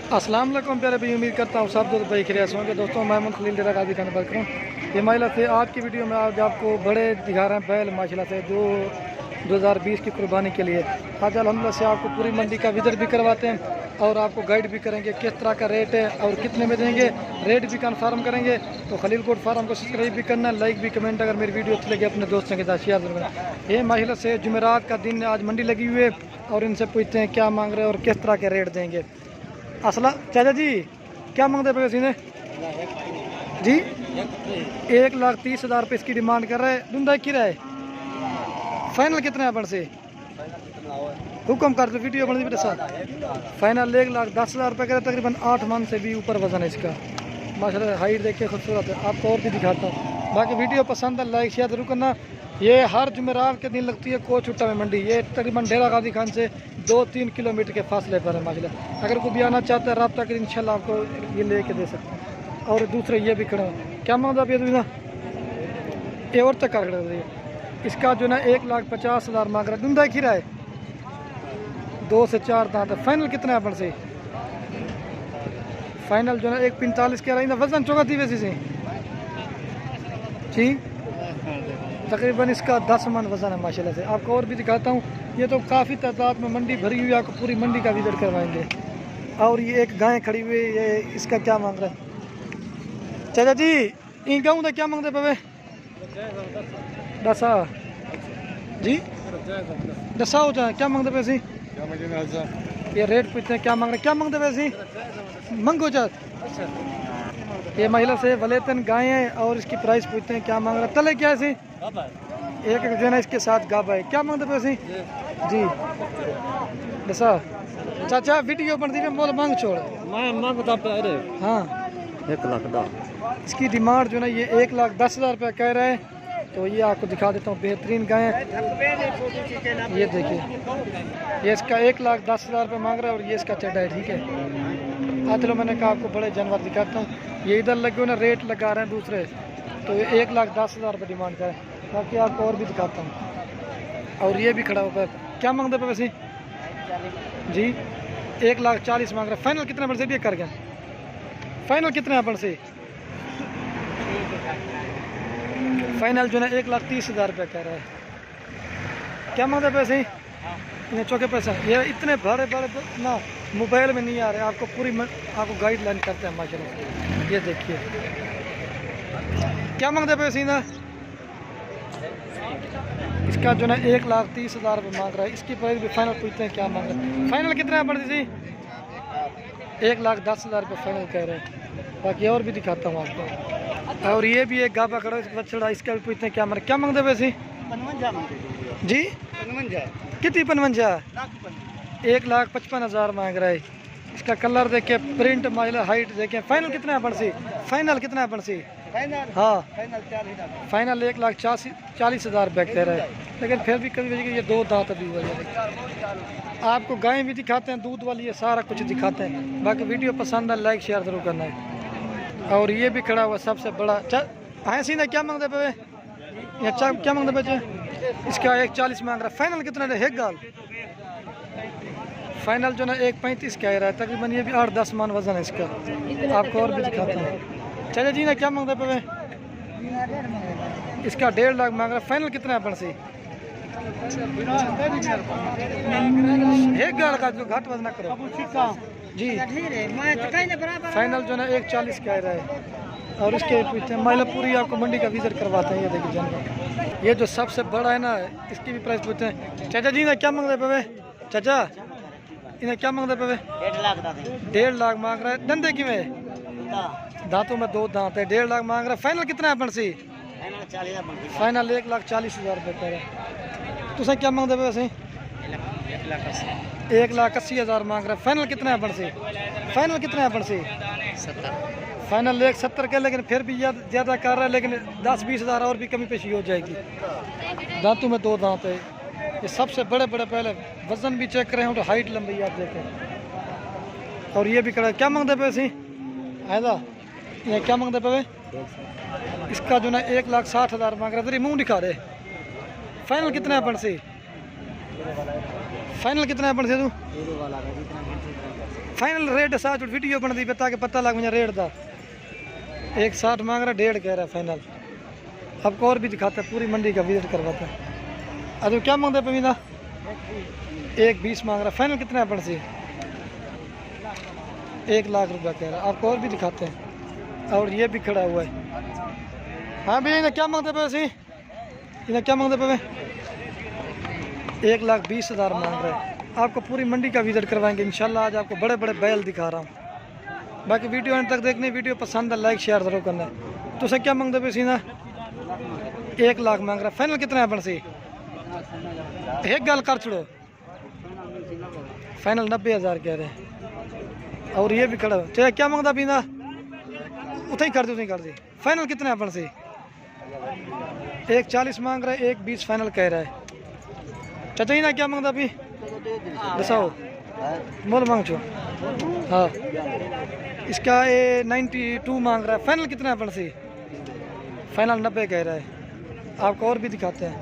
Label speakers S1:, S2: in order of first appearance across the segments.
S1: अस्सलाम वालेकुम प्यारे भाई, उम्मीद करता हूँ सब दोस्त भाई खैरियत से होंगे। दोस्तों मैं मोहम्मद खलील डेरा गाजी खान बात करूँ ये महिला से आज की वीडियो में आज आपको बड़े दिखा रहे हैं बैल माशाल्लाह से जो 2020 की कुर्बानी के लिए। आज अल्हम्दुलिल्लाह से आपको पूरी मंडी का विजिट भी करवाते हैं और आपको गाइड भी करेंगे किस तरह का रेट है और कितने में देंगे, रेट भी कन्फर्म करेंगे। तो खलील कोट फार्म को सब्सक्राइब भी करना, लाइक भी, कमेंट अगर मेरी वीडियो अच्छी लगे अपने दोस्तों के साथ शेयर जरूर करना। ये महिला से जुमेरात का दिन आज मंडी लगी हुई है और इनसे पूछते हैं क्या मांग रहे हैं और किस तरह के रेट देंगे। असला चाचा जी क्या मांगते पे सीधे जी? 1,30,000 रुपये इसकी डिमांड कर रहे हैं। दुंदा की रहा है फाइनल कितना है अपन से हुक्म कर दो, वीडियो बन दी साथ। फाइनल 1,10,000 रुपये करे, तकरीबन 8 मन से भी ऊपर वजन है इसका माशाल्लाह। हाइट देख के खूबसूरत है, आपको और भी दिखाता हूँ। बाकी वीडियो पसंद है लाइक शेयर जरूर करना। ये हर जुमेरात के दिन लगती है कोचुट्टा में मंडी। ये तकरीबन डेरा गाजी खान से 2-3 किलोमीटर के फासले पर है माशाल्लाह। अगर कोई भी आना चाहता है रब्ता कर इंशाल्लाह आपको ये लेके दे सकते हैं। और दूसरे ये भी खड़े हैं, क्या मांगता आप ये और तक कर खड़े इसका जो ना 1,50,000 मांग रहा है। दुंदा खीरा है 2 से 4 दांत है। फाइनल कितना है अपन से? फाइनल जो ना 1,45 कह रहा है। वजन चौका थी वैसे से जी, तकरीबन इसका 10 मन वजन है माशाल्लाह से। आपको और भी दिखाता हूँ। ये तो काफ़ी तादाद में मंडी भरी हुई है, आपको पूरी मंडी का विजिट करवाएंगे। और ये एक गाय खड़ी हुई है, ये इसका क्या मांग रहा है चाचा जी? इन गाँव का क्या मांगते पे? दसा जी, दसा हो जाए क्या मांगते पैसे? ये रेट पूछते हैं क्या मांग रहे, क्या मांगते पैसे? मंगो जा। ये महिला से वलेतन गाय है और इसकी प्राइस पूछते हैं क्या मांग रहा है। तले क्या है? एक जो है ना इसके साथ गाबा है। क्या मांगते पैसे जी? दसा चाचा वीडियो बन दी मोल मांग छोड़ हाँ
S2: 1,10,000
S1: इसकी डिमांड जो ना ये 1,10,000 रुपया कह रहा है। तो ये आपको दिखा देता हूँ, बेहतरीन गाय है। ये देखिए ये इसका 1,10,000 रुपये मांग रहा है और ये इसका चड्डा है। ठीक है चलो मैंने कहा आपको बड़े जानवर दिखाता हूँ। ये इधर लगे हुए ना रेट लगा रहे हैं दूसरे, तो ये 1,10,000 रुपये डिमांड का है। बाकी आपको और भी दिखाता हूँ। और ये भी खड़ा होकर क्या मांगते पे वैसे जी? 1,40,000 मांग रहा है। फाइनल कितना अपन से भी कर गया? फाइनल कितना है अपन से? फाइनल जो है 1,30,000 रुपये कह रहा है। क्या मांगते पैसे? इन्हें चौके पैसा ये इतने बड़े बड़े ना मोबाइल में नहीं आ रहे, आपको पूरी आपको गाइडलाइन करते हैं माशाल्लाह। ये देखिए क्या मांगते पैसे ना? इसका जो ना 1,30,000 रुपये मांग रहा है। इसकी प्राइस भी फाइनल पूछते हैं क्या मांग रहा है। फाइनल कितना है पड़ती थी? 1,10,000 रुपये फाइनल कह रहे हैं। बाकी और भी दिखाता हूँ आपको। और ये भी एक गाबा खड़ा बछड़ा, इसका भी पूछते हैं क्या मांग, क्या मांगते वैसे जी? 55 कितनी 55? 1,55,000 मांग रहा है। इसका कलर देखे, प्रिंट माइल, हाइट देखें। फाइनल कितना है पड़सी? फाइनल कितना है पड़सी? हाँ फाइनल 1,40,000 रुपये कह रहा है। लेकिन फिर भी कभी ये 2 दांत अभी हुआ है। आपको गाय भी दिखाते हैं, दूध वाली है, सारा कुछ दिखाते हैं। बाकी वीडियो पसंद है लाइक शेयर जरूर करना है। और ये भी खड़ा हुआ सबसे बड़ा है सीधा। क्या मांगते पे अच्छा क्या मांगते बच्चे? इसका 1,40 मांग रहा है। फाइनल कितना है? एक गाल फाइनल जो ना 1,35 कह रहा है। तकरीबन ये भी 8-10 मन वजन है इसका। आपको और भी दिखाता हूँ। चाचा जी ने क्या मांगते पे? इसका 1.5 लाख मांग रहा है। फाइनल कितना है अपन से? एक गाल का जो घाट वजन करो जी। फाइनल जो ना 1,40 कह रहा है। और इसके पीछे महिला पूरी आपको मंडी का विजिट करवाते हैं। ये देखिए जानवर, ये जो सबसे बड़ा है ना इसकी भी प्राइस पूछते हैं। चाचा जी ने क्या मांगते पे? चाचा इन्हें क्या मांगते पे? 1.5 लाख मांग रहा है। धंधे की में दांतों में 2 दांत है। 1.5 लाख मांग रहा है। फाइनल कितना है अपन से? फाइनल 1,40,000 रुपये कह रहा है। तुझे क्या मांगते पे वैसे? 1,80,000 मांग रहा है। फाइनल कितना है अपन से? फाइनल कितना है अपन से? 70 फाइनल 1,70 के, लेकिन फिर भी ज़्यादा कर रहा है। लेकिन 10-20 हज़ार और भी कमी पेशी हो जाएगी। दांतों में 2 दांत है। ये सबसे बड़े बड़े पहले वजन भी चेक करें तो हाइट लंबी आप देखें। और ये भी करा क्या मांगते पे वैसे ऐसा? ये क्या मांगते पे? इसका जो ना 1,60,000 मांग रहा है। तेरी मुँह दिखा रहे। फाइनल कितना है अपन से? फाइनल कितना है अपन से तू? फाइनल रेट साथ वीडियो बन दी ताकि पता लग मुझे रेट का। 160 मांग रहा, 1.5 कह रहा है फाइनल। आपको और भी दिखाते हैं, पूरी मंडी का विजिट करवाते हैं। अरे क्या मांगते हैं पमीना? 1.20 मांग रहा, फाइनल कितना है अपन से? 1 लाख रुपया कह रहा है। आपको और भी दिखाते हैं। और ये भी खड़ा हुआ है। हाँ भैया, इन्हें क्या मांगते पे? इन्हें क्या मांगते पे? 1,20,000 मांग रहे हैं। आपको पूरी मंडी का विजिट करवाएंगे इंशाल्लाह। आज आपको बड़े बड़े बैल दिखा रहा हूँ। बाकी वीडियो अंत तक देखनी, वीडियो पसंद है लाइक शेयर जरूर करना है। तो सर क्या मांगते पे सीना? 1 लाख मांग रहा है। फाइनल कितना है अपन से? एक गल कर छोड़ो, फाइनल 90,000 कह रहे हैं। और ये भी खड़ा है। क्या मांगता पीना? उतना ही कर दे। फाइनल कितना है अपन से? 1,40 मांग रहा है, 1,20 फाइनल कह रहा है। चाचा ही ना क्या मांगता अभी बताओ? मोल मांग छो। हाँ, इसका ये 92 मांग रहा है। फाइनल कितना है अपन से? फाइनल 90 कह रहा है। आपको और भी दिखाते हैं।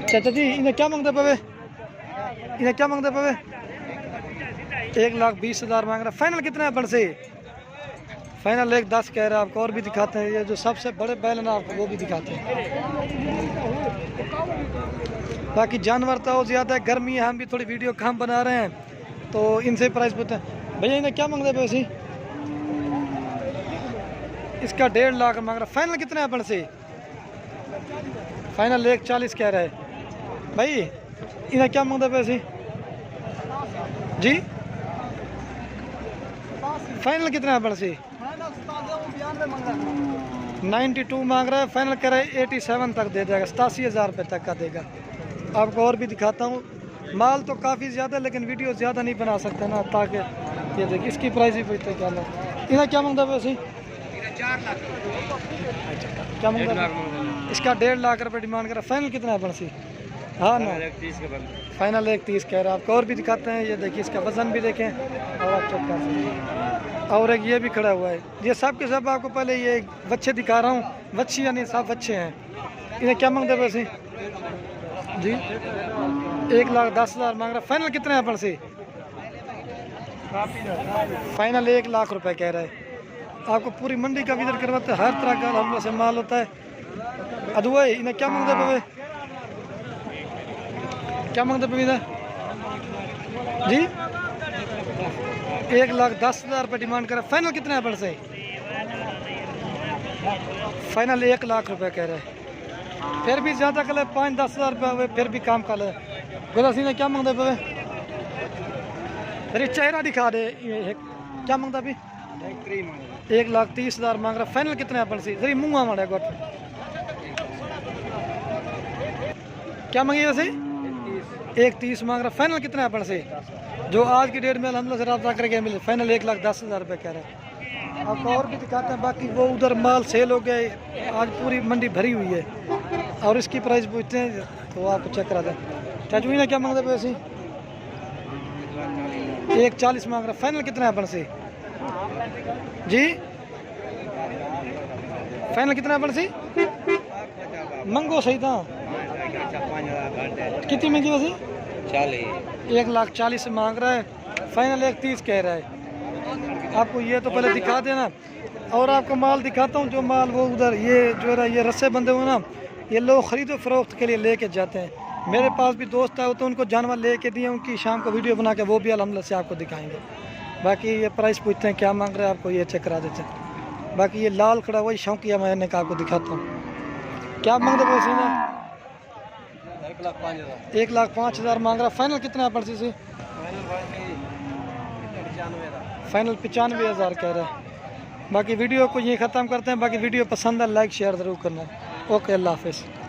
S1: चाचा जी इन्हें क्या मांगते पवे? 1,20,000 मांग रहा है। फाइनल कितना है अपन से? फाइनल 1,10 कह रहा है। आपको और भी दिखाते हैं। ये जो सबसे बड़े बैल है ना, आपको वो भी दिखाते हैं। बाकी जानवर तो ज़्यादा है, गर्मी है, हम भी थोड़ी वीडियो कम बना रहे हैं, तो इनसे प्राइस पूछते हैं। भैया इन्हें क्या मांगते पैसे? इसका 1.5 लाख मांग रहा। फाइनल कितना है अपन से? फाइनल 1,40 कह रहा है। भाई इन्हें क्या मांगते पैसे जी? फाइनल कितना है अपन से? 92 मांग रहा है। फाइनल कह रहा है 87 तक दे देगा, 87,000 रुपये तक का देगा। आपको और भी दिखाता हूँ। माल तो काफ़ी ज़्यादा है, लेकिन वीडियो ज़्यादा नहीं बना सकते ना, ताकि ये देखिए इसकी प्राइस भी पूछते क्या है। इन्हें क्या मांगता है वैसे? 4 लाख। क्या मांगता है? इसका 1.5 लाख रुपये डिमांड कर रहा है। फाइनल कितना है अपन से? हाँ ना, फाइनल 1,30 कह रहा है। आपको और भी दिखाते हैं। ये देखिए इसका वजन भी देखें और आप चेक कर सकते हैं। और एक ये भी खड़ा हुआ है। ये सब के सब आपको पहले ये बच्चे दिखा रहा हूँ। बच्ची यानी सब बच्चे हैं। इन्हें क्या मांगते हैं वैसे जी? 1,10,000 मांग रहा। फाइनल कितने हैं अपन से? फाइनल 1 लाख रुपए कह रहा है। आपको पूरी मंडी का विजिट करवाते हैं। हर तरह का हम से माल होता है। अदुआ इन्हें क्या मांगते हैं? क्या मांगते हैं जी? 1,10,000 रुपये डिमांड कर रहा है। फाइनल कितने हैं अपन से? फाइनल 1 लाख रुपए कह रहे हैं। फिर भी ज़्यादा कर ले, 5-10,000 रुपये फिर भी काम कर ले। गुलासी ने क्या मांगते पे? अरे चेहरा दिखा दे। क्या मांगता अभी? 1,30,000 मांग रहा। फाइनल कितने अपन से? जरी मुँह मारे गोट। क्या मांगी वैसे? 1,30 मांग रहा। फाइनल कितने अपन से? जो आज की डेट में अल्हम्दुलिल्लाह से रब्ता करके मिले। फाइनल 1,10,000 रुपये कह रहे हैं। आपको और भी दिखाते हैं। बाकी वो उधर माल सेल हो गए। आज पूरी मंडी भरी हुई है और इसकी प्राइस पूछते हैं तो आपको चेक करा दें। चाचू ने क्या मांगते पैसे? 1,40 मांग रहा। फाइनल कितना है अपन से जी? फाइनल कितना है अपन से? मंगो सही था। कितनी महंगी वैसे? 1,40,000 मांग रहा है। फाइनल 1,30 कह रहा है। आपको ये तो पहले दिखा देना और आपको माल दिखाता हूँ। जो माल वो उधर ये जो है ये रस्से बंधे हुए ना, ये लोग खरीदो फरोख्त के लिए लेके जाते हैं। मेरे पास भी दोस्त है तो उनको जानवर लेके दिए, उनकी शाम को वीडियो बना के वो भी अल्हम्दुलिल्लाह से आपको दिखाएंगे। बाकी ये प्राइस पूछते हैं क्या मांग रहे हैं, आपको ये चेक करा देते हैं। बाकी ये लाल खड़ा वही शौकिया मैंने का आपको दिखाता हूँ। क्या मांगते पैसे ना? 1,05,000 मांग रहा। फाइनल कितना है पर्ची से? फाइनल 95,000 कह रहा है। बाकी वीडियो को यही ख़त्म करते हैं। बाकी वीडियो पसंद है लाइक शेयर ज़रूर करना है। ओके, अल्लाह हाफिज़।